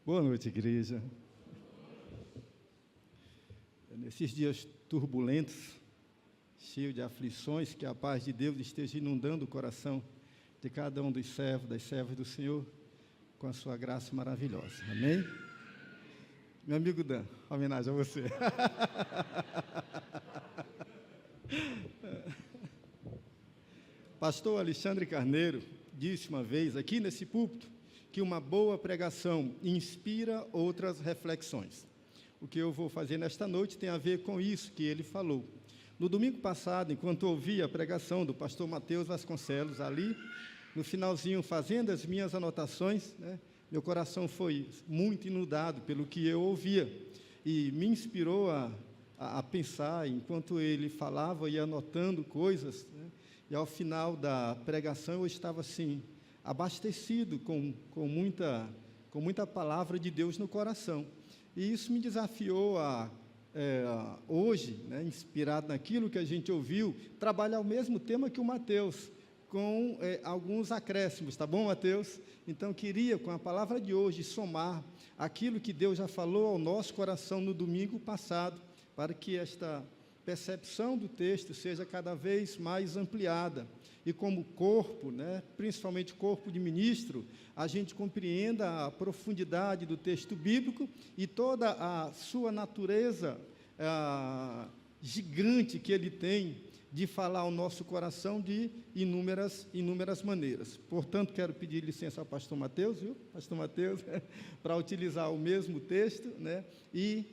Boa noite, igreja. Nesses dias turbulentos, cheios de aflições, que a paz de Deus esteja inundando o coração de cada um dos servos, das servas do Senhor, com a sua graça maravilhosa. Amém? Meu amigo Dan, homenagem a você. Pastor Alexandre Carneiro disse uma vez, aqui nesse púlpito, que uma boa pregação inspira outras reflexões. O que eu vou fazer nesta noite tem a ver com isso que ele falou. No domingo passado, enquanto ouvi a pregação do pastor Mateus Vasconcelos, ali, no finalzinho, fazendo as minhas anotações, meu coração foi muito inundado pelo que eu ouvia, e me inspirou a pensar, enquanto ele falava e anotando coisas, e ao final da pregação eu estava assim, abastecido com muita palavra de Deus no coração. E isso me desafiou hoje, inspirado naquilo que a gente ouviu, trabalhar o mesmo tema que o Mateus, com alguns acréscimos, tá bom, Mateus? Então, queria, com a palavra de hoje, somar aquilo que Deus já falou ao nosso coração no domingo passado, para que esta percepção do texto seja cada vez mais ampliada, e como corpo, principalmente corpo de ministro, a gente compreenda a profundidade do texto bíblico e toda a sua natureza gigante que ele tem de falar ao nosso coração de inúmeras maneiras. Portanto, quero pedir licença ao pastor Mateus, pastor Mateus, para utilizar o mesmo texto, e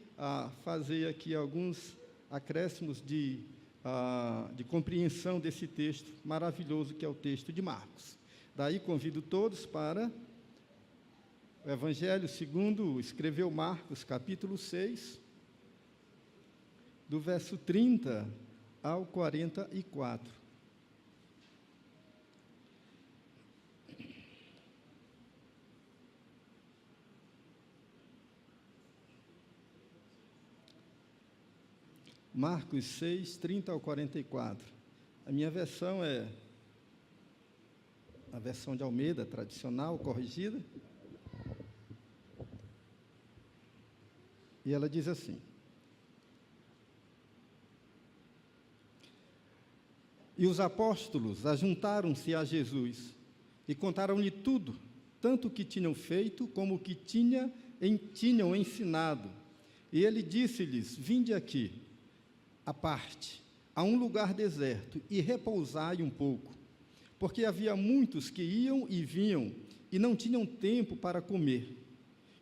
fazer aqui alguns acréscimos de compreensão desse texto maravilhoso que é o texto de Marcos. Daí convido todos para o Evangelho segundo escreveu Marcos, capítulo 6, do verso 30 ao 44. Marcos 6, 30 ao 44. A minha versão é a versão de Almeida, tradicional, corrigida. E ela diz assim: E os apóstolos ajuntaram-se a Jesus e contaram-lhe tudo, tanto o que tinham feito como o que tinham ensinado. E ele disse-lhes: Vinde aqui, à parte, a um lugar deserto, e repousai um pouco, porque havia muitos que iam e vinham, e não tinham tempo para comer.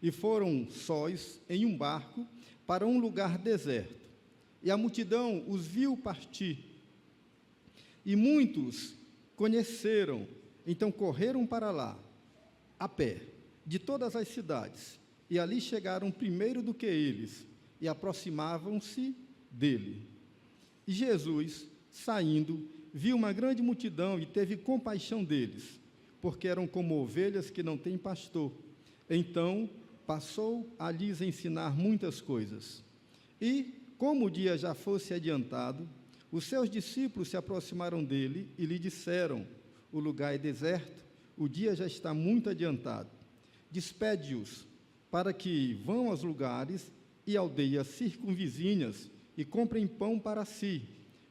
E foram sós em um barco para um lugar deserto. E a multidão os viu partir. E muitos conheceram, então correram para lá, a pé, de todas as cidades, e ali chegaram primeiro do que eles, e aproximavam-se dele. E Jesus, saindo, viu uma grande multidão e teve compaixão deles, porque eram como ovelhas que não têm pastor. Então, passou a lhes ensinar muitas coisas. E, como o dia já fosse adiantado, os seus discípulos se aproximaram dele e lhe disseram: O lugar é deserto, o dia já está muito adiantado. Despede-os para que vão aos lugares e aldeias circunvizinhas e comprem pão para si,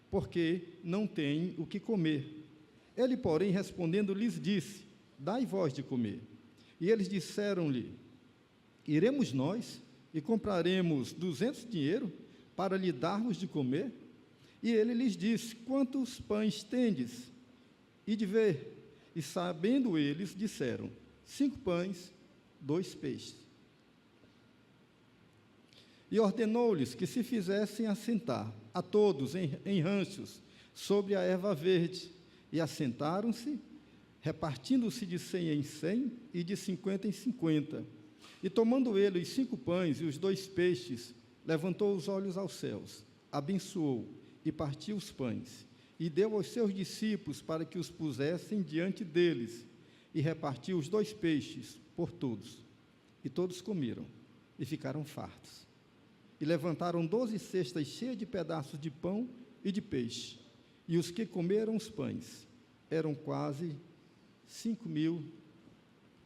porque não têm o que comer. Ele, porém, respondendo, lhes disse: Dai vós de comer. E eles disseram-lhe: Iremos nós e compraremos 200 dinheiro para lhe darmos de comer? E ele lhes disse: Quantos pães tendes? E de ver. E sabendo eles, disseram: 5 pães, 2 peixes. E ordenou-lhes que se fizessem assentar a todos em ranchos sobre a erva verde. E assentaram-se, repartindo-se de 100 em 100 e de 50 em 50. E tomando ele os 5 pães e os 2 peixes, levantou os olhos aos céus, abençoou e partiu os pães, e deu aos seus discípulos para que os pusessem diante deles, e repartiu os 2 peixes por todos. E todos comeram e ficaram fartos. E levantaram 12 cestas cheias de pedaços de pão e de peixe. E os que comeram os pães eram quase 5.000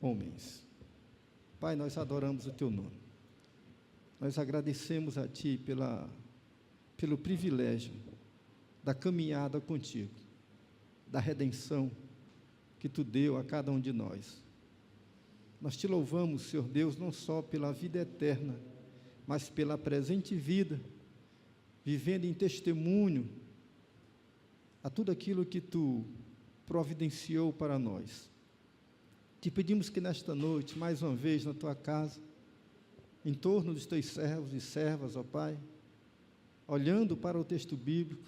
homens. Pai, nós adoramos o Teu nome. Nós agradecemos a Ti pelo privilégio da caminhada contigo, da redenção que Tu deu a cada um de nós. Nós Te louvamos, Senhor Deus, não só pela vida eterna, mas pela presente vida, vivendo em testemunho a tudo aquilo que Tu providenciou para nós. Te pedimos que nesta noite, mais uma vez na Tua casa, em torno dos Teus servos e servas, ó Pai, olhando para o texto bíblico,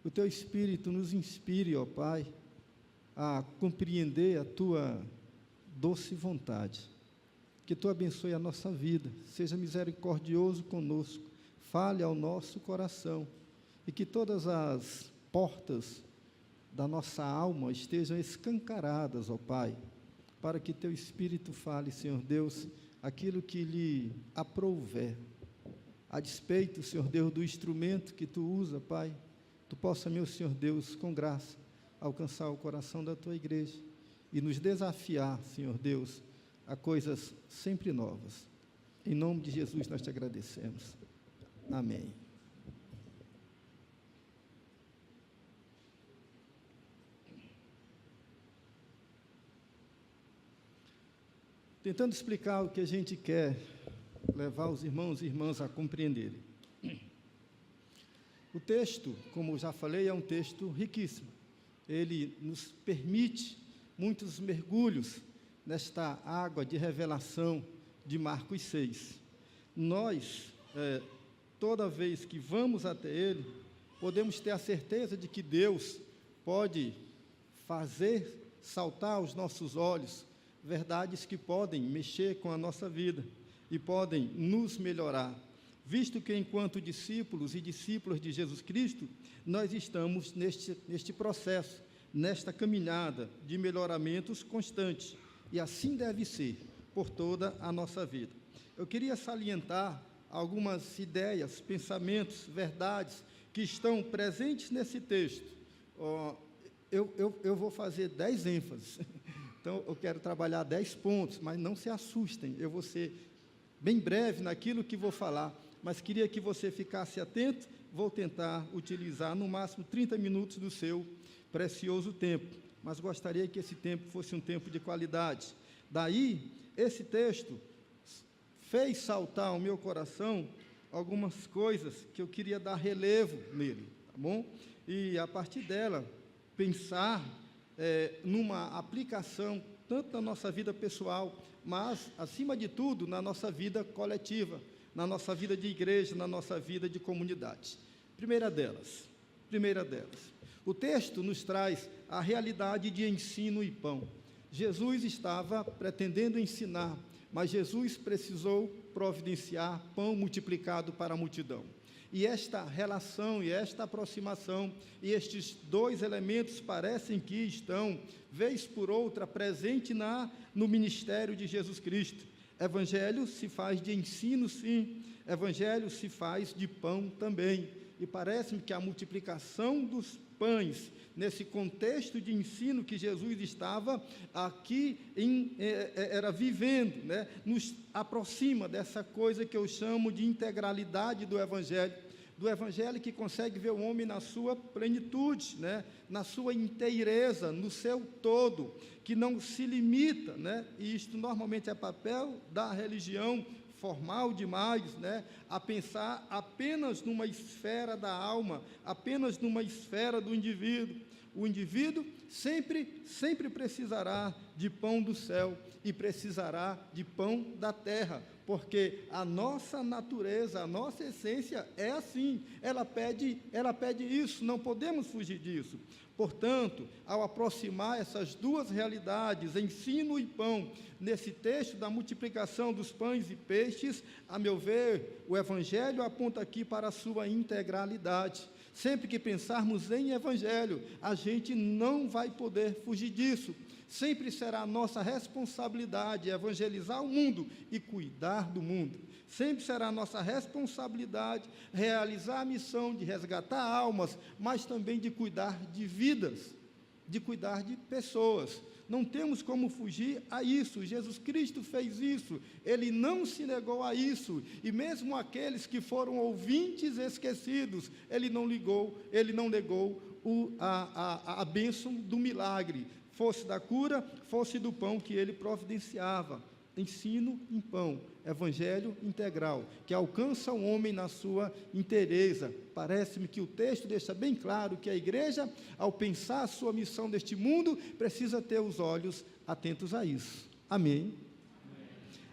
o Teu Espírito nos inspire, ó Pai, a compreender a Tua doce vontade. Que Tu abençoe a nossa vida, seja misericordioso conosco, fale ao nosso coração, e que todas as portas da nossa alma estejam escancaradas, ó Pai, para que Teu Espírito fale, Senhor Deus, aquilo que lhe aprouver, a despeito, Senhor Deus, do instrumento que Tu usa, Pai, Tu possa, meu Senhor Deus, com graça, alcançar o coração da Tua igreja e nos desafiar, Senhor Deus, a coisas sempre novas. Em nome de Jesus nós Te agradecemos. Amém. Tentando explicar o que a gente quer levar os irmãos e irmãs a compreenderem. O texto, como já falei, é um texto riquíssimo. Ele nos permite muitos mergulhos nesta água de revelação de Marcos 6. Nós, toda vez que vamos até ele, podemos ter a certeza de que Deus pode fazer saltar aos nossos olhos verdades que podem mexer com a nossa vida e podem nos melhorar, visto que, enquanto discípulos e discípulas de Jesus Cristo, nós estamos neste processo, nesta caminhada de melhoramentos constantes, e assim deve ser por toda a nossa vida. Eu queria salientar algumas ideias, pensamentos, verdades que estão presentes nesse texto. Eu vou fazer 10 ênfases. Então, eu quero trabalhar 10 pontos, mas não se assustem, eu vou ser bem breve naquilo que vou falar, mas queria que você ficasse atento. Vou tentar utilizar no máximo 30 minutos do seu precioso tempo, mas gostaria que esse tempo fosse um tempo de qualidade. Daí, esse texto fez saltar ao meu coração algumas coisas que eu queria dar relevo nele, tá bom? E, a partir dela, pensar numa aplicação tanto na nossa vida pessoal, mas, acima de tudo, na nossa vida coletiva, na nossa vida de igreja, na nossa vida de comunidade. Primeira delas, o texto nos traz a realidade de ensino e pão. Jesus estava pretendendo ensinar, mas Jesus precisou providenciar pão multiplicado para a multidão. E esta relação e esta aproximação e estes dois elementos parecem que estão, vez por outra, presente no ministério de Jesus Cristo. Evangelho se faz de ensino, sim. Evangelho se faz de pão também. E parece-me que a multiplicação dos pães, nesse contexto de ensino que Jesus estava aqui era vivendo, né, nos aproxima dessa coisa que eu chamo de integralidade do Evangelho que consegue ver o homem na sua plenitude, né, na sua inteireza, no seu todo, que não se limita, né, e isto normalmente é papel da religião formal demais, né, a pensar apenas numa esfera da alma, apenas numa esfera do indivíduo. O indivíduo sempre precisará de pão do céu e precisará de pão da terra, porque a nossa natureza, a nossa essência é assim, ela pede isso, não podemos fugir disso. Portanto, ao aproximar essas duas realidades, ensino e pão, nesse texto da multiplicação dos pães e peixes, a meu ver, o Evangelho aponta aqui para a sua integralidade. Sempre que pensarmos em Evangelho, a gente não vai poder fugir disso. Sempre será a nossa responsabilidade evangelizar o mundo e cuidar do mundo. Sempre será a nossa responsabilidade realizar a missão de resgatar almas, mas também de cuidar de vidas, de cuidar de pessoas. Não temos como fugir a isso. Jesus Cristo fez isso, ele não se negou a isso, e mesmo aqueles que foram ouvintes esquecidos, ele não negou a bênção do milagre, fosse da cura, fosse do pão que ele providenciava. Ensino em pão, evangelho integral, que alcança o homem na sua inteireza. Parece-me que o texto deixa bem claro que a igreja, ao pensar a sua missão deste mundo, precisa ter os olhos atentos a isso. Amém?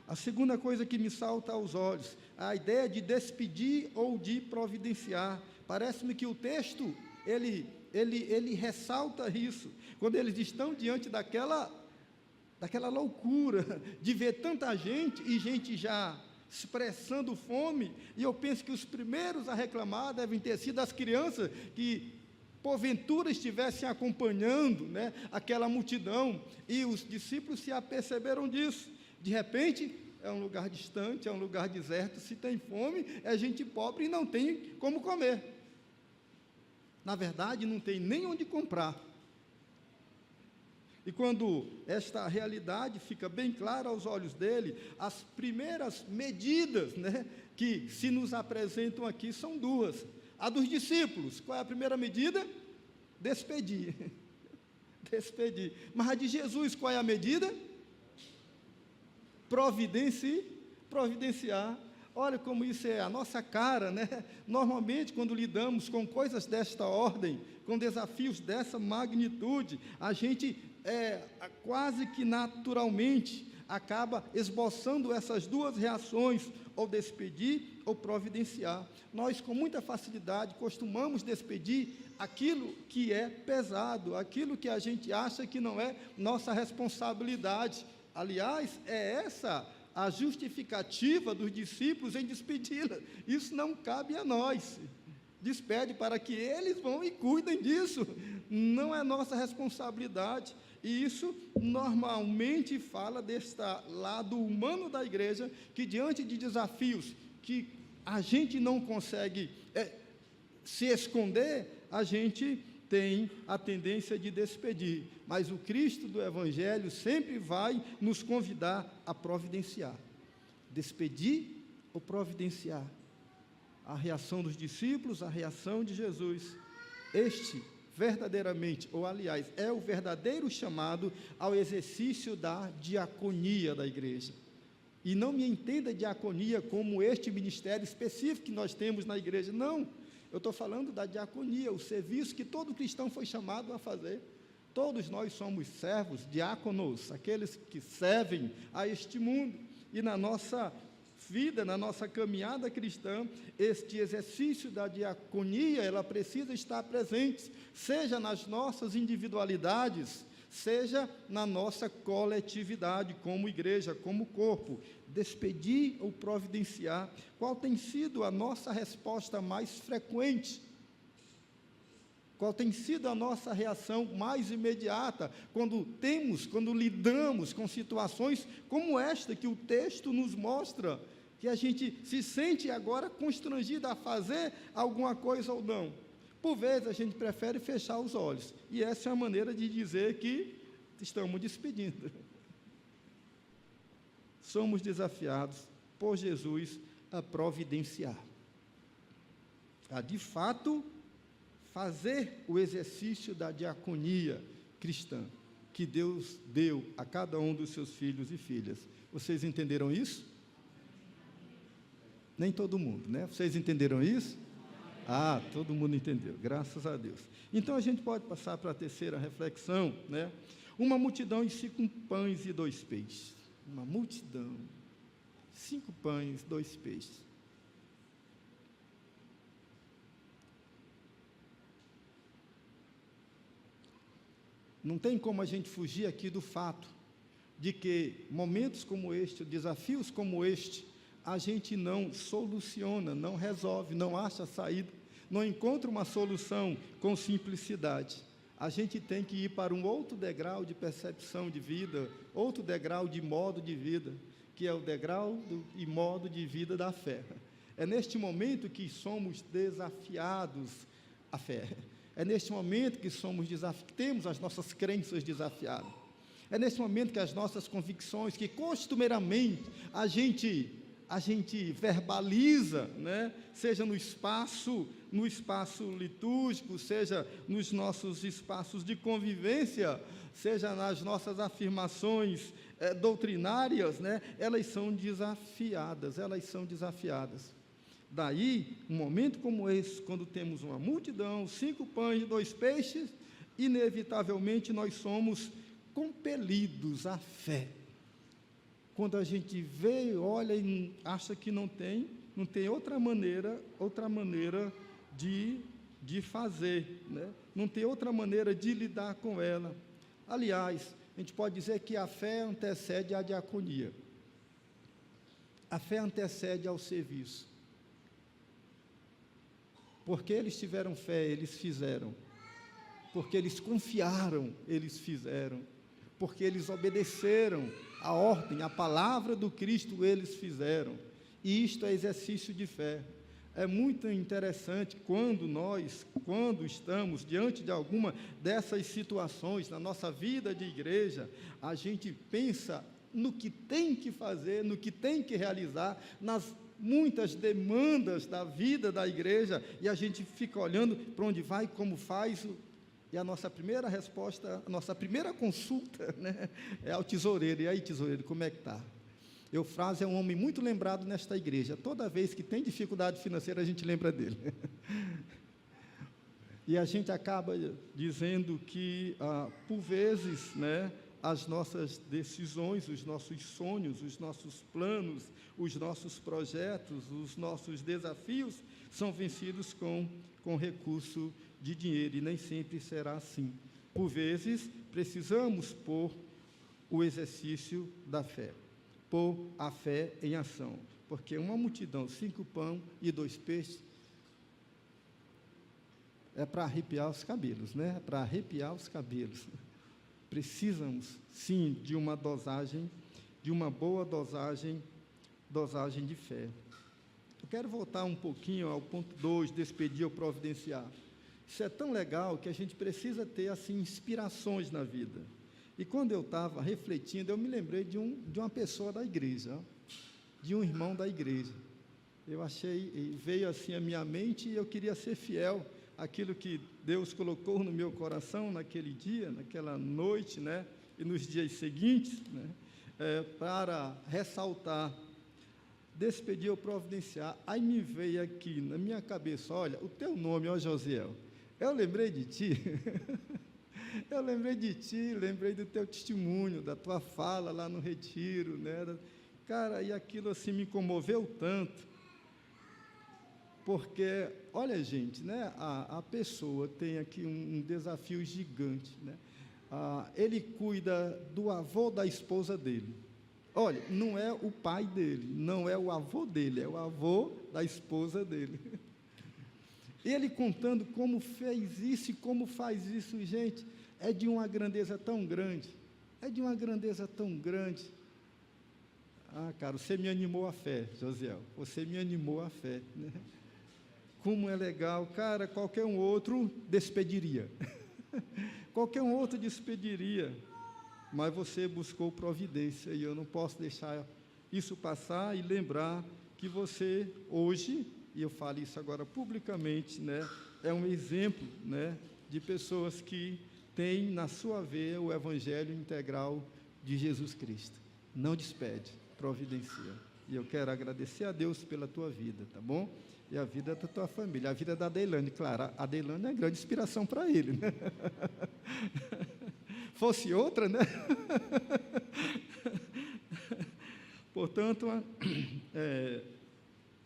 A segunda coisa que me salta aos olhos, a ideia de despedir ou de providenciar. Parece-me que o texto, ele ressalta isso, quando eles estão diante daquela loucura de ver tanta gente, e gente já expressando fome, e eu penso que os primeiros a reclamar devem ter sido as crianças, que porventura estivessem acompanhando, né, aquela multidão, e os discípulos se aperceberam disso. De repente, é um lugar distante, é um lugar deserto, se tem fome, é gente pobre e não tem como comer. Na verdade, não tem nem onde comprar. E quando esta realidade fica bem clara aos olhos dele, as primeiras medidas, né, que se nos apresentam aqui são duas. A dos discípulos, qual é a primeira medida? Despedir. Despedir. Mas a de Jesus, qual é a medida? Providenciar. Olha como isso é a nossa cara, né? Normalmente, quando lidamos com coisas desta ordem, com desafios dessa magnitude, a gente quase que naturalmente acaba esboçando essas duas reações, ou despedir ou providenciar. Nós, com muita facilidade, costumamos despedir aquilo que é pesado, aquilo que a gente acha que não é nossa responsabilidade. Aliás, é essa a justificativa dos discípulos em despedi-la. Isso não cabe a nós. Despede para que eles vão e cuidem disso. Não é nossa responsabilidade. E isso normalmente fala deste lado humano da igreja, que diante de desafios que a gente não consegue se esconder, a gente tem a tendência de despedir. Mas o Cristo do Evangelho sempre vai nos convidar a providenciar. Despedir ou providenciar? A reação dos discípulos, a reação de Jesus. Este verdadeiramente, ou aliás, é o verdadeiro chamado ao exercício da diaconia da igreja. E não me entenda diaconia como este ministério específico que nós temos na igreja, não. Eu estou falando da diaconia, o serviço que todo cristão foi chamado a fazer. Todos nós somos servos, diáconos, aqueles que servem a este mundo. E na nossa vida, na nossa caminhada cristã, este exercício da diaconia, ela precisa estar presente, seja nas nossas individualidades, seja na nossa coletividade, como igreja, como corpo. Despedir ou providenciar, qual tem sido a nossa resposta mais frequente? Qual tem sido a nossa reação mais imediata quando lidamos com situações como esta que o texto nos mostra, que a gente se sente agora constrangido a fazer alguma coisa ou não? Por vezes a gente prefere fechar os olhos, e essa é a maneira de dizer que estamos despedindo. Somos desafiados por Jesus a providenciar, a de fato fazer o exercício da diaconia cristã que Deus deu a cada um dos seus filhos e filhas. Vocês entenderam isso? Nem todo mundo, né? Vocês entenderam isso? Ah, todo mundo entendeu, graças a Deus. Então a gente pode passar para a terceira reflexão, né? Uma multidão e 5 pães e 2 peixes. Uma multidão, 5 pães, 2 peixes. Não tem como a gente fugir aqui do fato de que momentos como este, desafios como este, a gente não soluciona, não resolve, não acha saída, não encontra uma solução com simplicidade. A gente tem que ir para um outro degrau de percepção de vida, outro degrau de modo de vida, que é o degrau e modo de vida da fé. É neste momento que somos desafiados à fé. É neste momento que temos as nossas crenças desafiadas. É nesse momento que as nossas convicções, que costumeiramente a gente verbaliza, né? Seja no espaço litúrgico, seja nos nossos espaços de convivência, seja nas nossas afirmações doutrinárias, né? Elas são desafiadas. Daí, um momento como esse, quando temos uma multidão, 5 pães e 2 peixes, inevitavelmente nós somos compelidos à fé. Quando a gente vê, olha e acha que não tem outra maneira de fazer, né? Não tem outra maneira de lidar com ela. Aliás, a gente pode dizer que a fé antecede a diaconia. A fé antecede ao serviço. Porque eles tiveram fé, eles fizeram. Porque eles confiaram, eles fizeram. Porque eles obedeceram a ordem, a palavra do Cristo, eles fizeram. E isto é exercício de fé. É muito interessante quando estamos diante de alguma dessas situações na nossa vida de igreja, a gente pensa no que tem que fazer, no que tem que realizar, nas muitas demandas da vida da igreja, e a gente fica olhando para onde vai, como faz, e a nossa primeira resposta, a nossa primeira consulta, né, é ao tesoureiro. E aí, tesoureiro, como é que está? Eufrásio é um homem muito lembrado nesta igreja. Toda vez que tem dificuldade financeira, a gente lembra dele. E a gente acaba dizendo que, por vezes, né, as nossas decisões, os nossos sonhos, os nossos planos, os nossos projetos, os nossos desafios são vencidos com recurso de dinheiro, e nem sempre será assim. Por vezes, precisamos pôr o exercício da fé, pôr a fé em ação, porque uma multidão, 5 pães e 2 peixes, é para arrepiar os cabelos, né? É para arrepiar os cabelos. Precisamos, sim, de uma dosagem, de uma boa dosagem de fé. Eu quero voltar um pouquinho ao ponto 2, despedir ou providenciar. Isso é tão legal que a gente precisa ter, assim, inspirações na vida. E quando eu estava refletindo, eu me lembrei de uma pessoa da igreja, de um irmão da igreja. Veio assim à minha mente, e eu queria ser fiel àquilo que Deus colocou no meu coração naquele dia, naquela noite, né, e nos dias seguintes, né, para ressaltar, despedir ou providenciar. Aí me veio aqui na minha cabeça, olha, o teu nome, ó Josiel, eu lembrei de ti, lembrei do teu testemunho, da tua fala lá no retiro, né? Cara, e aquilo assim me comoveu tanto, porque, olha gente, né? A pessoa tem aqui um desafio gigante, né? Ele cuida do avô da esposa dele. Olha, não é o pai dele, não é o avô dele, é o avô da esposa dele. Ele contando como fez isso e como faz isso, gente, é de uma grandeza tão grande, cara, você me animou a fé, Josiel, você me animou a fé, né? Como é legal, cara, qualquer um outro despediria, mas você buscou providência, e eu não posso deixar isso passar e lembrar que você, hoje, e eu falo isso agora publicamente, né, é um exemplo, né, de pessoas que têm na sua veia o Evangelho integral de Jesus Cristo. Não despede, providencia. E eu quero agradecer a Deus pela tua vida, tá bom? E a vida da tua família, a vida da Adeilane, claro, a Adeilane é grande inspiração para ele, né? Fosse outra, né? Portanto,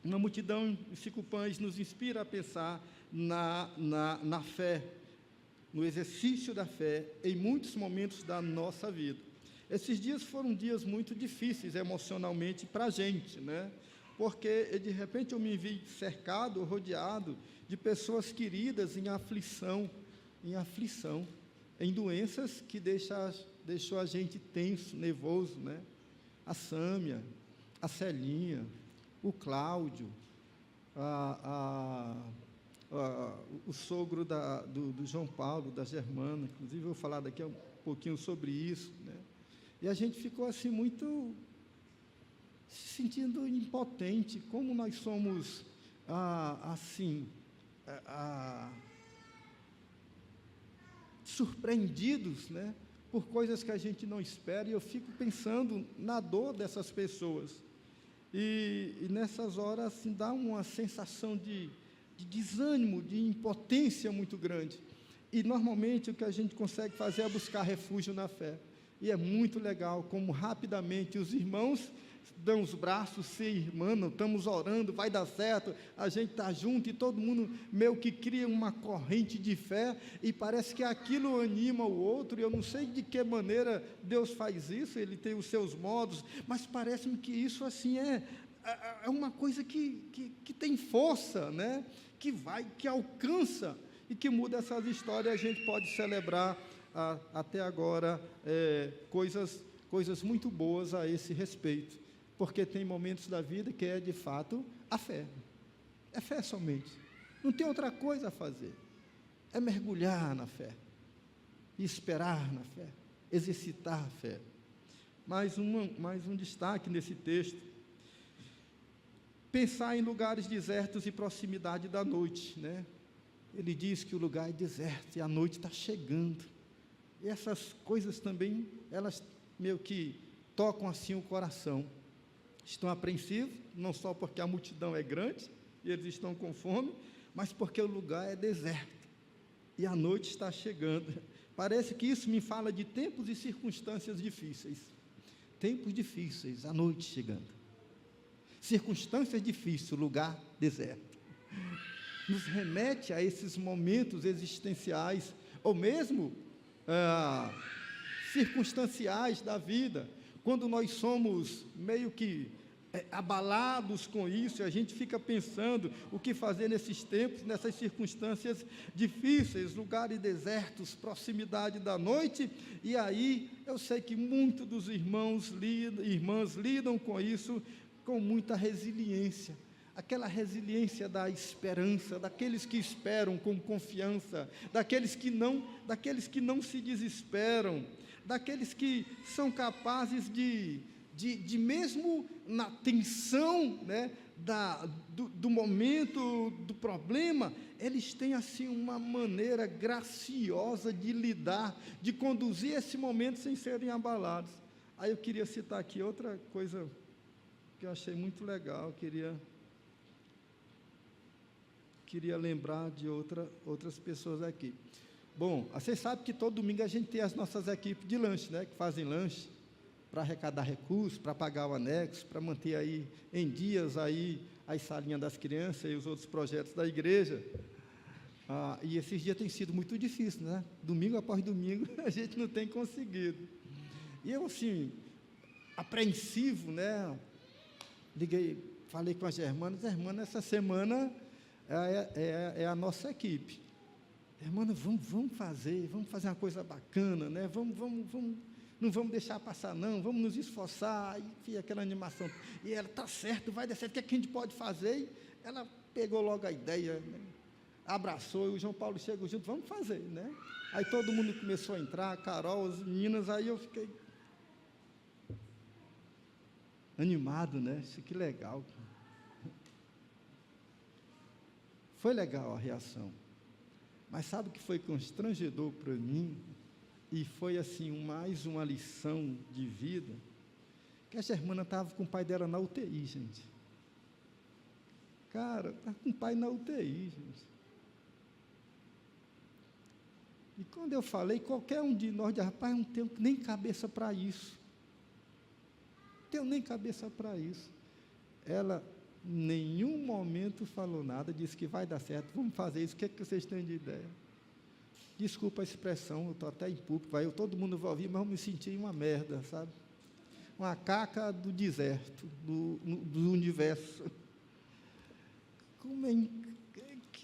uma multidão de 5 pães nos inspira a pensar na fé, no exercício da fé, em muitos momentos da nossa vida. Esses dias foram dias muito difíceis emocionalmente para a gente, né? Porque, de repente, eu me vi cercado, rodeado de pessoas queridas em aflição, em doenças que deixou a gente tenso, nervoso, né? A Sâmia, a Celinha, o Cláudio, o sogro do João Paulo, da Germana, inclusive eu vou falar daqui a um pouquinho sobre isso, né? E a gente ficou assim muito se sentindo impotente, como nós somos surpreendidos, né, por coisas que a gente não espera, e eu fico pensando na dor dessas pessoas. E nessas horas assim, dá uma sensação de desânimo, de impotência muito grande. E normalmente o que a gente consegue fazer é buscar refúgio na fé. E é muito legal como rapidamente os irmãos dão os braços, se irmanam, estamos orando, vai dar certo, a gente está junto, e todo mundo meio que cria uma corrente de fé, e parece que aquilo anima o outro. Eu não sei de que maneira Deus faz isso, Ele tem os seus modos, mas parece-me que isso assim é uma coisa que tem força, né? Que alcança, e que muda essas histórias. A gente pode celebrar até agora coisas muito boas a esse respeito, porque tem momentos da vida que é de fato a fé, é fé somente, não tem outra coisa a fazer, é mergulhar na fé, esperar na fé, exercitar a fé. Mais um destaque nesse texto: pensar em lugares desertos e proximidade da noite, né? Ele diz que o lugar é deserto e a noite está chegando, e essas coisas também, elas meio que tocam assim o coração. Estão apreensivos, não só porque a multidão é grande, e eles estão com fome, mas porque o lugar é deserto, e a noite está chegando. Parece que isso me fala de tempos e circunstâncias difíceis. Tempos difíceis, a noite chegando. Circunstâncias difíceis, lugar deserto. Nos remete a esses momentos existenciais, ou mesmo circunstanciais da vida, quando nós somos meio que abalados com isso, e a gente fica pensando o que fazer nesses tempos, nessas circunstâncias difíceis, lugares desertos, proximidade da noite. E aí eu sei que muitos dos irmãs lidam com isso com muita resiliência, aquela resiliência da esperança, daqueles que esperam com confiança, daqueles que não se desesperam, daqueles que são capazes de mesmo na tensão, né, do momento, do problema, eles têm assim uma maneira graciosa de lidar, de conduzir esse momento sem serem abalados. Aí eu queria citar aqui outra coisa que eu achei muito legal, queria lembrar de outras pessoas aqui. Bom, vocês sabem que todo domingo a gente tem as nossas equipes de lanche, né, que fazem lanche para arrecadar recursos, para pagar o anexo, para manter aí em dias aí as salinhas das crianças e os outros projetos da igreja. E esses dias têm sido muito difíceis, né? Domingo após domingo a gente não tem conseguido. E eu assim, apreensivo, né? Falei com as irmãs, essa semana é a nossa equipe. Irmã, vamos fazer uma coisa bacana, né? Não vamos deixar passar, não, vamos nos esforçar. E aquela animação. E ela, está certo, vai dar certo, o que é que a gente pode fazer? E ela pegou logo a ideia, né? Abraçou, e o João Paulo chegou junto, vamos fazer, né? Aí todo mundo começou a entrar, a Carol, as meninas, aí eu fiquei animado, né? Isso que legal. Foi legal a reação. Mas sabe o que foi constrangedor para mim? E foi assim, mais uma lição de vida, que a Germana estava com o pai dela na UTI, gente. Cara, está com o pai na UTI, gente. E quando eu falei, qualquer um de nós, rapaz, não tenho nem cabeça para isso. Não tenho nem cabeça para isso. Ela, em nenhum momento falou nada, disse que vai dar certo, vamos fazer isso, o que é que vocês têm de ideia? Desculpa a expressão, eu estou até em público, todo mundo vai ouvir, mas eu me senti uma merda, sabe? Uma caca do deserto, do universo.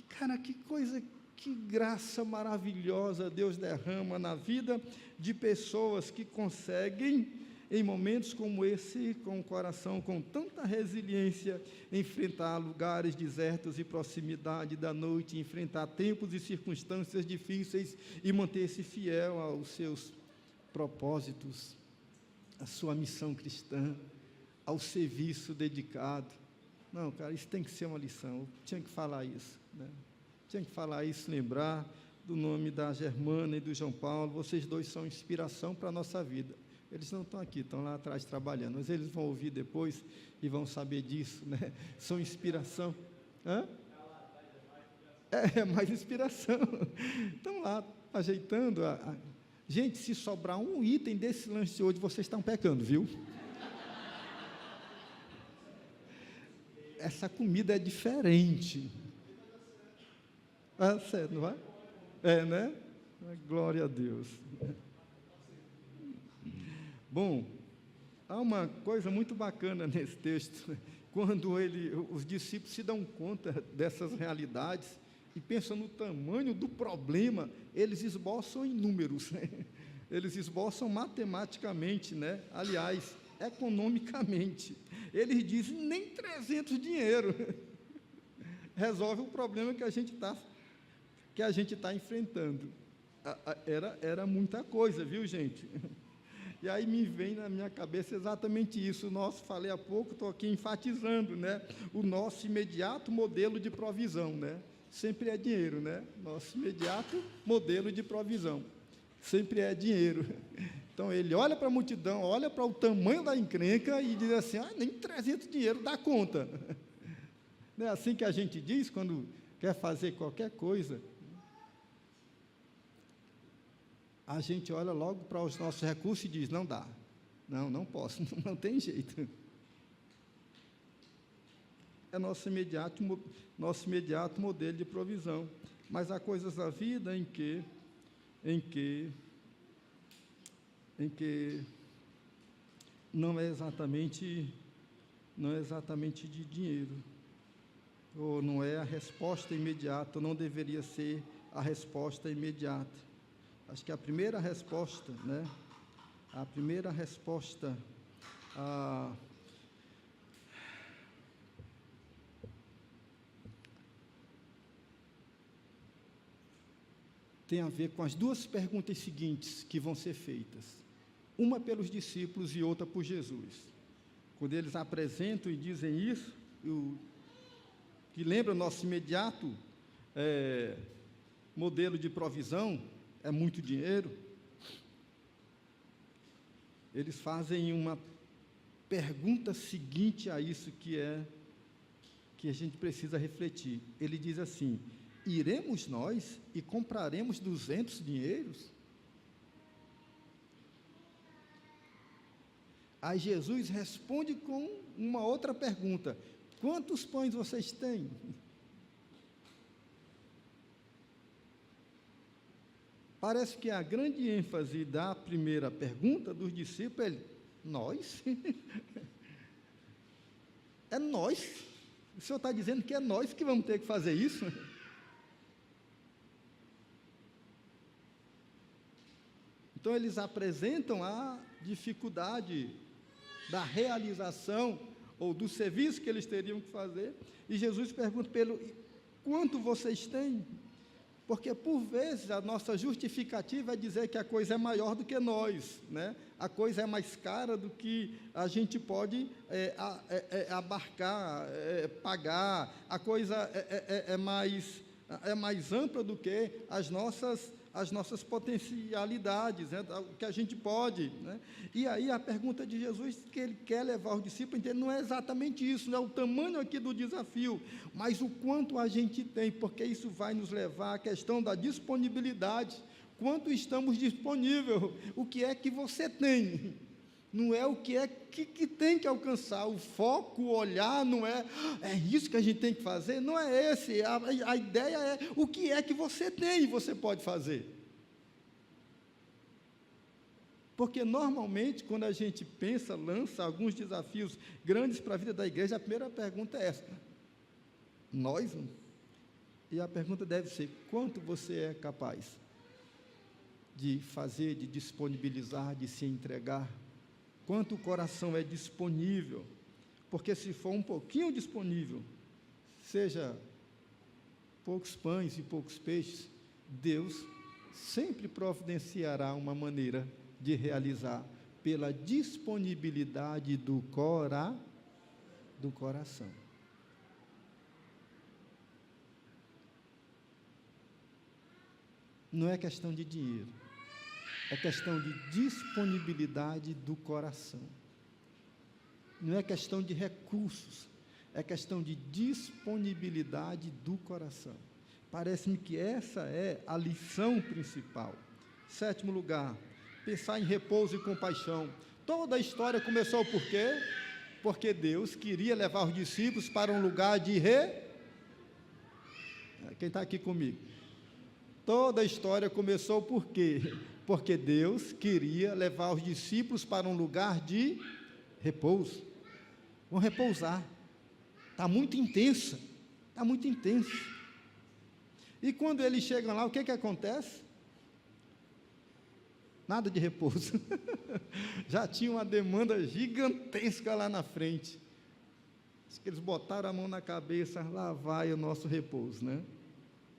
Cara, que coisa, que graça maravilhosa Deus derrama na vida de pessoas que conseguem, em momentos como esse, com o coração com tanta resiliência, enfrentar lugares desertos e proximidade da noite, enfrentar tempos e circunstâncias difíceis e manter-se fiel aos seus propósitos. a sua missão cristã, ao serviço dedicado. Não, cara, isso tem que ser uma lição. Eu tinha que falar isso, né? Tinha que falar isso, lembrar do nome da Germana e do João Paulo. Vocês dois são inspiração para a nossa vida. Eles não estão aqui, estão lá atrás trabalhando, mas eles vão ouvir depois e vão saber disso, né? São inspiração. Hã? É mais inspiração. Estão lá ajeitando. Gente, se sobrar um item desse lanche de hoje, vocês estão pecando, viu? Essa comida é diferente. Ah, sério, não é? É, né? Glória a Deus. Bom, há uma coisa muito bacana nesse texto, quando os discípulos se dão conta dessas realidades e pensam no tamanho do problema, eles esboçam em números, né? Eles esboçam matematicamente, né? Aliás, economicamente. Eles dizem, nem 300 dinheiro resolve o problema que a gente está enfrentando. Era muita coisa, viu, gente? E aí me vem na minha cabeça exatamente isso. Falei há pouco, estou aqui enfatizando, né? O nosso imediato modelo de provisão, né? Sempre é dinheiro, né? Nosso imediato modelo de provisão. Sempre é dinheiro. Então, ele olha para a multidão, olha para o tamanho da encrenca e diz assim, nem 300 dinheiro dá conta. Não é assim que a gente diz quando quer fazer qualquer coisa? A gente olha logo para os nossos recursos e diz, não dá. Não posso, não tem jeito. É nosso imediato modelo de provisão. Mas há coisas da vida em que não é exatamente de dinheiro, ou não é a resposta imediata, ou não deveria ser a resposta imediata. Acho que a primeira resposta, né? Tem a ver com as duas perguntas seguintes que vão ser feitas. Uma pelos discípulos e outra por Jesus. Quando eles apresentam e dizem isso, que lembra o nosso imediato modelo de provisão, é muito dinheiro, eles fazem uma pergunta seguinte a isso que a gente precisa refletir. Ele diz assim, iremos nós e compraremos 200 dinheiros? Aí Jesus responde com uma outra pergunta, quantos pães vocês têm? Parece que a grande ênfase da primeira pergunta dos discípulos é nós? É nós? O Senhor está dizendo que é nós que vamos ter que fazer isso? Então, eles apresentam a dificuldade da realização ou do serviço que eles teriam que fazer, e Jesus pergunta quanto vocês têm? Porque, por vezes, a nossa justificativa é dizer que a coisa é maior do que nós, né? A coisa é mais cara do que a gente pode abarcar, pagar, a coisa é mais ampla do que as nossas potencialidades, né? O que a gente pode, né? E aí a pergunta de Jesus, que ele quer levar os discípulos a entender, não é exatamente isso, não é o tamanho aqui do desafio, mas o quanto a gente tem, porque isso vai nos levar à questão da disponibilidade, quanto estamos disponíveis, o que é que você tem, não é o que é que tem que alcançar, o foco, o olhar, não é isso que a gente tem que fazer, não é esse, a ideia é o que é que você tem e você pode fazer. Porque, normalmente, quando a gente pensa, lança alguns desafios grandes para a vida da igreja, a primeira pergunta é essa, nós? E a pergunta deve ser, quanto você é capaz de fazer, de disponibilizar, de se entregar? Quanto o coração é disponível? Porque se for um pouquinho disponível, seja poucos pães e poucos peixes, Deus sempre providenciará uma maneira de realizar, pela disponibilidade do coração. Não é questão de dinheiro, é questão de disponibilidade do coração. Não é questão de recursos, é questão de disponibilidade do coração. Parece-me que essa é a lição principal. 7º lugar, pensar em repouso e compaixão. Toda a história começou por quê? Porque Deus queria levar os discípulos para um lugar de Quem está aqui comigo? Toda a história começou por quê? Porque Deus queria levar os discípulos para um lugar de repouso. Vão repousar. Está muito intensa. Está muito intenso. E quando eles chegam lá, o que acontece? Nada de repouso. Já tinha uma demanda gigantesca lá na frente. Diz que eles botaram a mão na cabeça, lá vai o nosso repouso, né?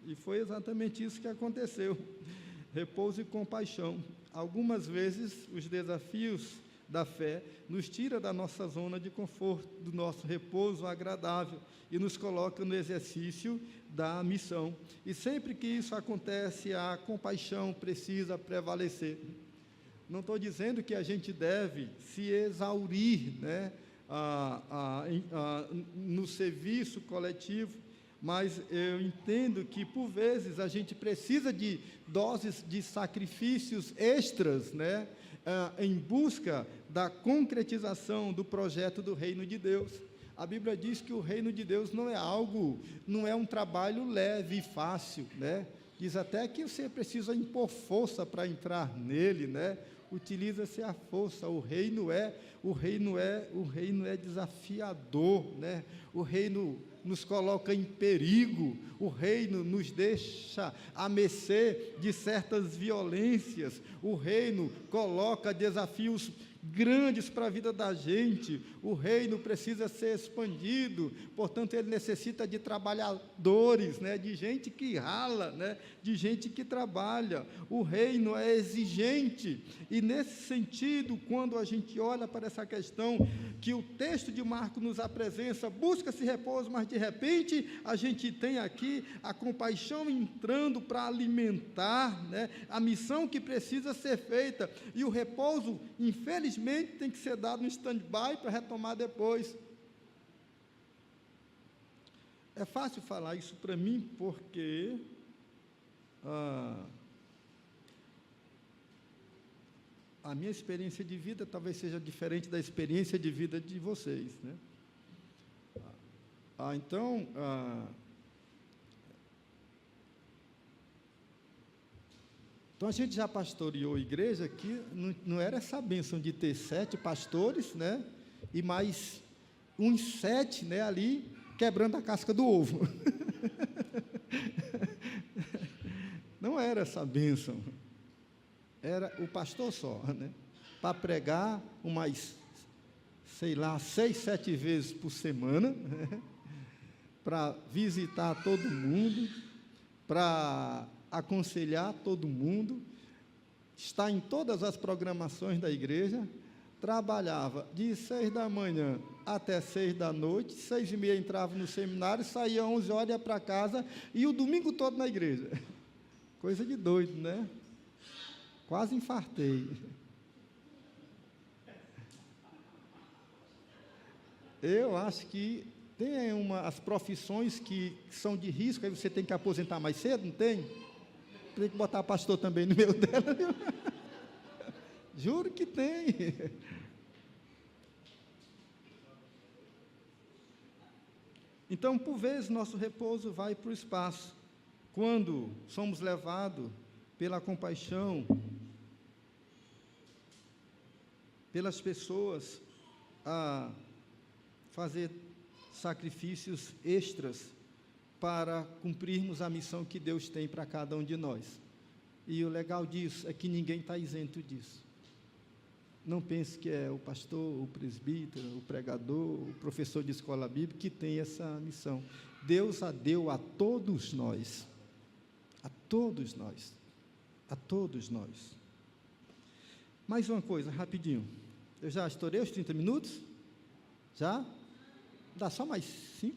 E foi exatamente isso que aconteceu. Repouso e compaixão. Algumas vezes os desafios da fé nos tira da nossa zona de conforto, do nosso repouso agradável e nos coloca no exercício da missão. E sempre que isso acontece, a compaixão precisa prevalecer. Não estou dizendo que a gente deve se exaurir, né, no serviço coletivo, mas eu entendo que, por vezes, a gente precisa de doses de sacrifícios extras, né, em busca da concretização do projeto do Reino de Deus. A Bíblia diz que o Reino de Deus não é um trabalho leve e fácil, né? Diz até que você precisa impor força para entrar nele, né? Utiliza-se a força. O reino é desafiador, né? O reino nos coloca em perigo, o reino nos deixa à mercê de certas violências, o reino coloca desafios grandes para a vida da gente, o reino precisa ser expandido, portanto, ele necessita de trabalhadores, né, de gente que rala, né, de gente que trabalha. O reino é exigente, e nesse sentido, quando a gente olha para essa questão que o texto de Marcos nos apresenta, busca-se repouso, mas de repente a gente tem aqui a compaixão entrando para alimentar, né, a missão que precisa ser feita, e o repouso, infelizmente, tem que ser dado no stand-by para retomar depois. É fácil falar isso para mim, porque a minha experiência de vida talvez seja diferente da experiência de vida de vocês, né? Então, a gente já pastoreou a igreja que não era essa bênção de ter 7 pastores, né, e mais uns 7, né, ali quebrando a casca do ovo. Não era essa bênção. Era o pastor só, né, para pregar umas, 6, 7 vezes por semana, né, para visitar todo mundo, para aconselhar todo mundo, está em todas as programações da igreja, trabalhava de 6 da manhã até 6 da noite, 6h30 entrava no seminário, saía 11 horas, ia para casa, e o domingo todo na igreja. Coisa de doido, né? Quase infartei. Eu acho que tem as profissões que são de risco, aí você tem que aposentar mais cedo, não tem? Tem que botar pastor também no meio dela, viu? Juro que tem. Então, por vezes, nosso repouso vai para o espaço. Quando somos levados pela compaixão, pelas pessoas, a fazer sacrifícios extras para cumprirmos a missão que Deus tem para cada um de nós. E o legal disso é que ninguém está isento disso. Não pense que é o pastor, o presbítero, o pregador, o professor de escola bíblica que tem essa missão. Deus a deu a todos nós. A todos nós. A todos nós. Mais uma coisa, rapidinho. Eu já estourei os 30 minutos? Já? Dá só mais 5?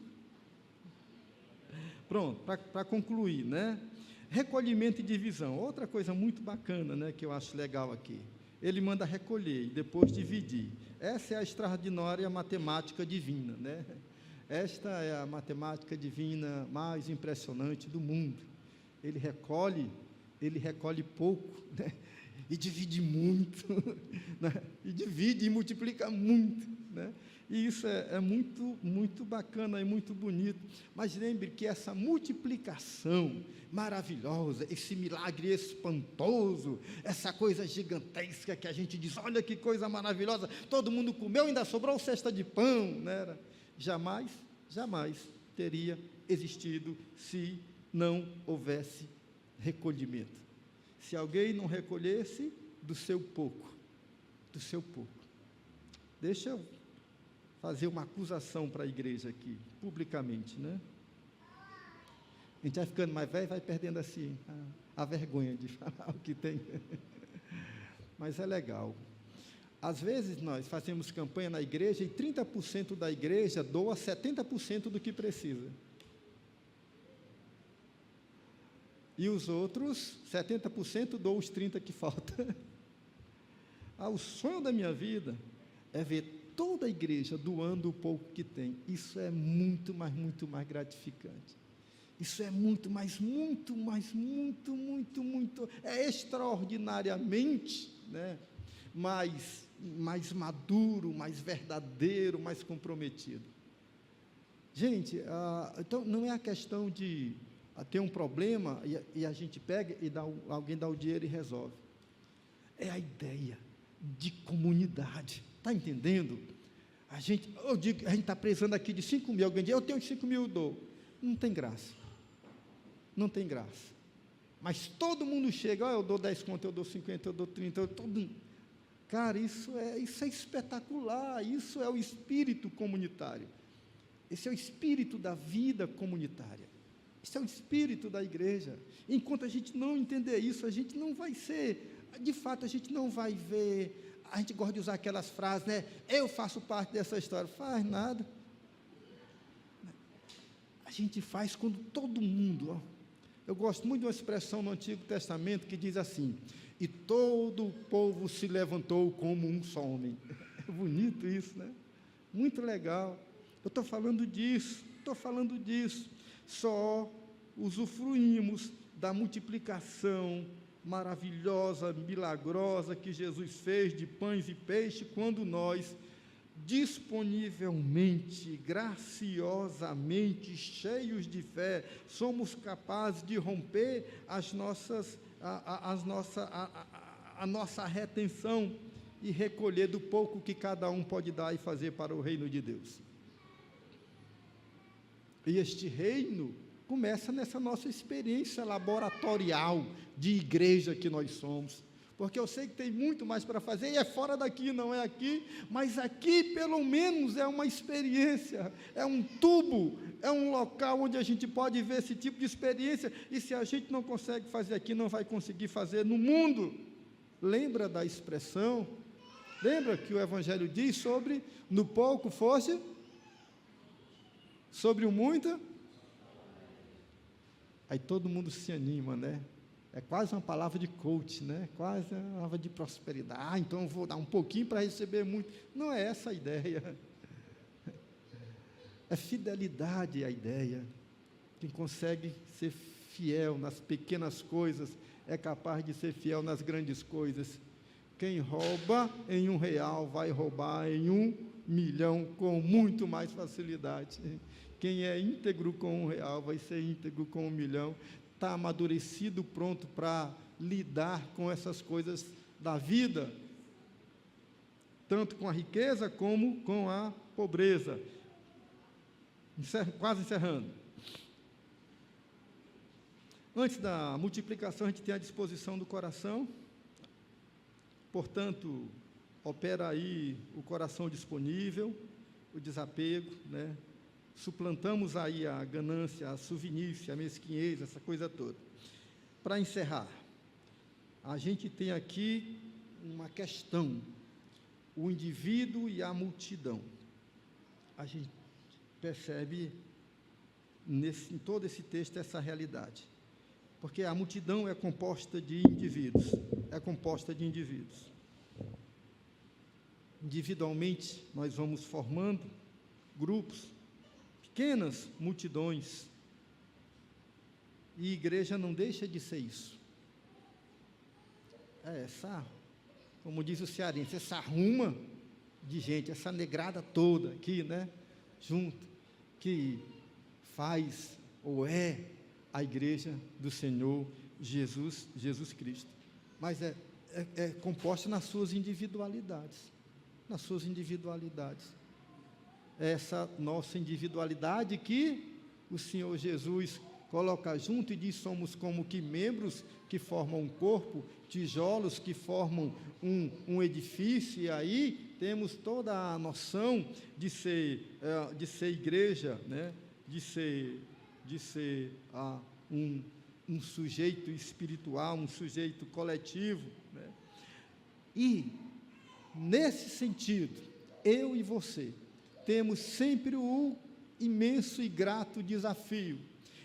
Pronto, para concluir, né? Recolhimento e divisão. Outra coisa muito bacana, né, que eu acho legal aqui. Ele manda recolher e depois dividir. Essa é a extraordinária matemática divina, né? Esta é a matemática divina mais impressionante do mundo. Ele recolhe pouco, né? E divide muito, né? E divide e multiplica muito, né? E isso é muito, muito bacana e muito bonito. Mas lembre que essa multiplicação maravilhosa, esse milagre espantoso, essa coisa gigantesca que a gente diz, olha que coisa maravilhosa, todo mundo comeu, ainda sobrou cesta de pão, né? Jamais teria existido se não houvesse recolhimento. Se alguém não recolhesse do seu pouco. Deixa eu fazer uma acusação para a igreja aqui, publicamente, né? A gente vai ficando mais velho, vai perdendo assim a vergonha de falar o que tem. Mas é legal. Às vezes nós fazemos campanha na igreja e 30% da igreja doa 70% do que precisa. E os outros 70% doam os 30% que falta. O sonho da minha vida é ver toda a igreja doando o pouco que tem. Isso é muito mais gratificante. Isso é é extraordinariamente, né, mais maduro, mais verdadeiro, mais comprometido. Gente, então não é a questão de ter um problema e a gente pega e alguém dá o dinheiro e resolve. É a ideia de comunidade. Está entendendo? A gente está precisando aqui de 5 mil, alguém diz, eu tenho 5 mil, eu dou. Não tem graça. Mas todo mundo chega, eu dou 10 conto, eu dou 50, eu dou 30, todo mundo. Cara, isso é espetacular, isso é o espírito comunitário. Esse é o espírito da vida comunitária. Esse é o espírito da igreja. Enquanto a gente não entender isso, a gente não vai ser, de fato, a gente não vai ver. A gente gosta de usar aquelas frases, né? Eu faço parte dessa história. Faz nada. A gente faz quando todo mundo. Eu gosto muito de uma expressão no Antigo Testamento que diz assim: e todo o povo se levantou como um só homem. É bonito isso, né? Muito legal. Eu estou falando disso. Só usufruímos da multiplicação maravilhosa, milagrosa que Jesus fez de pães e peixe, quando nós, disponivelmente, graciosamente, cheios de fé, somos capazes de romper a nossa retenção e recolher do pouco que cada um pode dar e fazer para o reino de Deus. E este reino começa nessa nossa experiência laboratorial de igreja que nós somos, porque eu sei que tem muito mais para fazer, e é fora daqui, não é aqui, mas aqui pelo menos é uma experiência, é um tubo, é um local onde a gente pode ver esse tipo de experiência, e se a gente não consegue fazer aqui, não vai conseguir fazer no mundo. Lembra da expressão? Lembra que o Evangelho diz sobre, no pouco fosse, sobre o muito? Aí todo mundo se anima, né? É quase uma palavra de coach, né? Quase uma palavra de prosperidade. Então eu vou dar um pouquinho para receber muito. Não é essa a ideia. É fidelidade a ideia. Quem consegue ser fiel nas pequenas coisas é capaz de ser fiel nas grandes coisas. Quem rouba em R$1 vai roubar em 1 milhão com muito mais facilidade. Quem é íntegro com R$1 vai ser íntegro com 1 milhão. Está amadurecido, pronto para lidar com essas coisas da vida, tanto com a riqueza como com a pobreza. Quase encerrando. Antes da multiplicação, a gente tem a disposição do coração. Portanto, opera aí o coração disponível, o desapego, né? Suplantamos aí a ganância, a suvinice, a mesquinhez, essa coisa toda. Para encerrar, a gente tem aqui uma questão: o indivíduo e a multidão. A gente percebe em todo esse texto essa realidade, porque a multidão é composta de indivíduos, Individualmente, nós vamos formando grupos, pequenas multidões, e igreja não deixa de ser isso. Como diz o cearense, essa ruma de gente, essa negrada toda aqui, né, junto, que faz ou é a igreja do Senhor Jesus Cristo. Mas é composta nas suas individualidades. Essa nossa individualidade que o Senhor Jesus coloca junto e diz: somos como que membros que formam um corpo, tijolos que formam um edifício, e aí temos toda a noção de ser igreja, né? de ser um sujeito espiritual, um sujeito coletivo, né? E, nesse sentido, eu e você temos sempre o imenso e grato desafio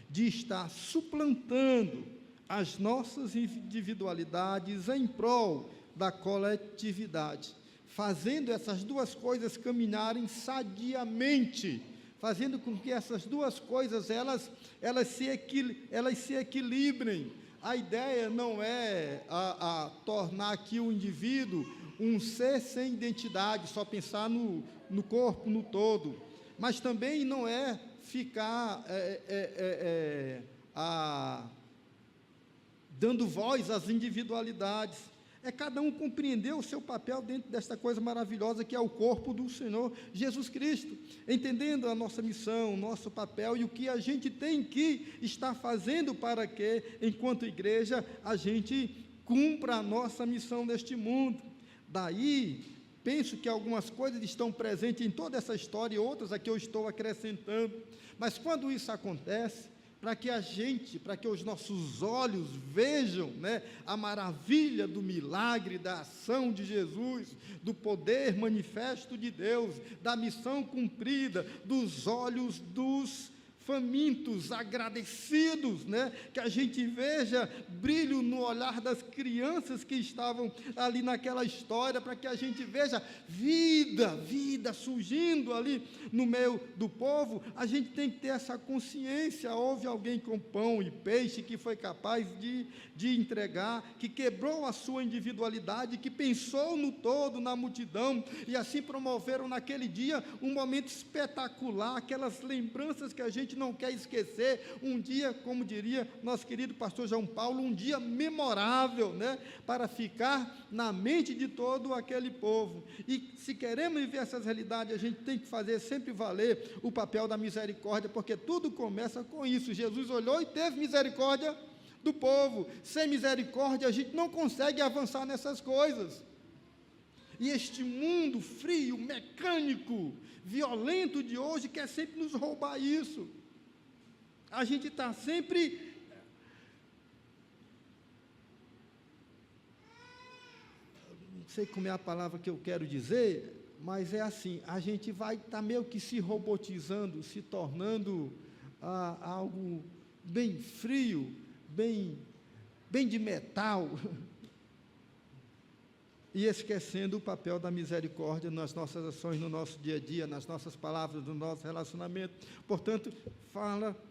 de estar suplantando as nossas individualidades em prol da coletividade, fazendo essas duas coisas caminharem sadiamente, fazendo com que essas duas coisas elas se equilibrem. A ideia não é tornar aqui o indivíduo um ser sem identidade, só pensar no corpo, no todo, mas também não é ficar dando voz às individualidades. É cada um compreender o seu papel dentro desta coisa maravilhosa que é o corpo do Senhor Jesus Cristo, entendendo a nossa missão, o nosso papel e o que a gente tem que estar fazendo para que, enquanto igreja, a gente cumpra a nossa missão neste mundo. Daí, penso que algumas coisas estão presentes em toda essa história e outras aqui eu estou acrescentando, mas quando isso acontece, para que os nossos olhos vejam, né, a maravilha do milagre, da ação de Jesus, do poder manifesto de Deus, da missão cumprida, dos olhos dos famintos, agradecidos, né? Que a gente veja brilho no olhar das crianças que estavam ali naquela história, para que a gente veja vida surgindo ali no meio do povo. A gente tem que ter essa consciência. Houve alguém com pão e peixe que foi capaz de entregar, que quebrou a sua individualidade, que pensou no todo, na multidão, e assim promoveram naquele dia um momento espetacular, aquelas lembranças que a gente não quer esquecer, um dia, como diria nosso querido pastor João Paulo, um dia memorável, né, para ficar na mente de todo aquele povo. E se queremos viver essas realidades, a gente tem que fazer sempre valer o papel da misericórdia, porque tudo começa com isso. Jesus olhou e teve misericórdia do povo. Sem misericórdia a gente não consegue avançar nessas coisas. E este mundo frio, mecânico, violento de hoje quer sempre nos roubar isso. A gente está sempre não sei como é a palavra que eu quero dizer, mas é assim, a gente vai estar meio que se robotizando, se tornando algo bem frio, bem de metal, e esquecendo o papel da misericórdia nas nossas ações, no nosso dia a dia, nas nossas palavras, no nosso relacionamento. Portanto,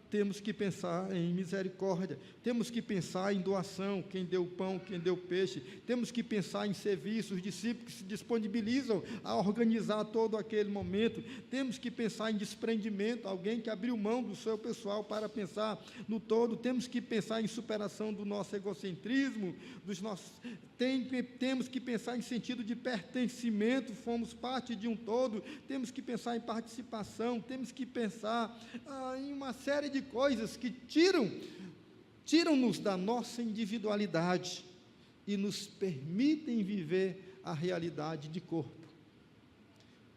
temos que pensar em misericórdia, temos que pensar em doação, quem deu pão, quem deu peixe, temos que pensar em serviço, os discípulos que se disponibilizam a organizar todo aquele momento, temos que pensar em desprendimento, alguém que abriu mão do seu pessoal para pensar no todo, temos que pensar em superação do nosso egocentrismo, temos que pensar em sentido de pertencimento, fomos parte de um todo, temos que pensar em participação, temos que pensar em uma série de coisas que tiram-nos da nossa individualidade e nos permitem viver a realidade de corpo.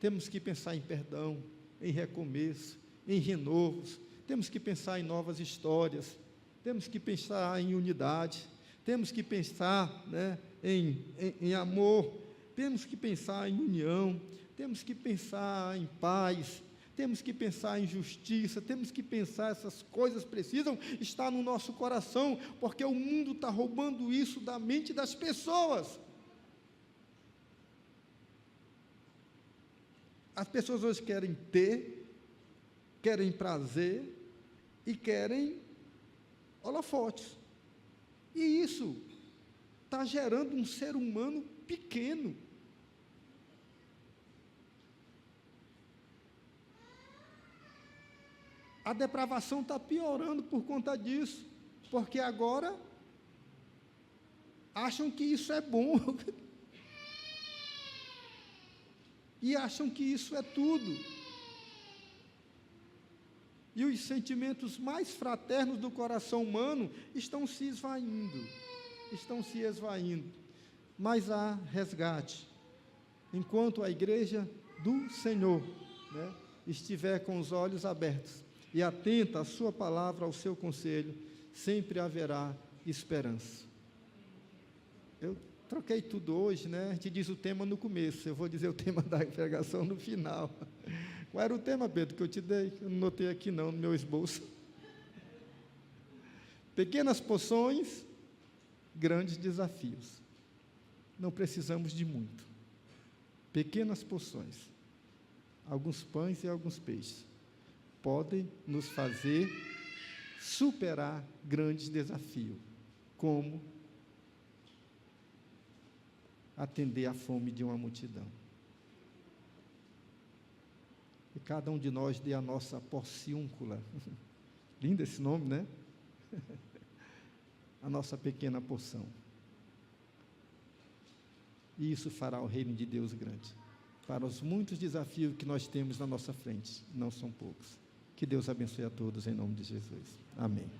Temos que pensar em perdão, em recomeço, em renovos, temos que pensar em novas histórias, temos que pensar em unidade, temos que pensar, né, em amor, temos que pensar em união, temos que pensar em paz, temos que pensar em justiça, temos que pensar, essas coisas precisam estar no nosso coração, porque o mundo está roubando isso da mente das pessoas. As pessoas hoje querem ter, querem prazer e querem holofotes. E isso está gerando um ser humano pequeno. A depravação está piorando por conta disso, porque agora acham que isso é bom e acham que isso é tudo. E os sentimentos mais fraternos do coração humano estão se esvaindo, mas há resgate. Enquanto a igreja do Senhor, né, estiver com os olhos abertos e atenta à sua palavra, ao seu conselho, sempre haverá esperança. Eu troquei tudo hoje, né? A gente diz o tema no começo, eu vou dizer o tema da pregação no final. Qual era o tema, Pedro, que eu te dei? Eu não notei aqui não, no meu esboço. Pequenas porções, grandes desafios. Não precisamos de muito. Pequenas porções, alguns pães e alguns peixes, podem nos fazer superar grandes desafios, como atender à fome de uma multidão. E cada um de nós dê a nossa porciúncula. Lindo esse nome, né? A nossa pequena porção. E isso fará o reino de Deus grande. Para os muitos desafios que nós temos na nossa frente, não são poucos. Que Deus abençoe a todos em nome de Jesus. Amém.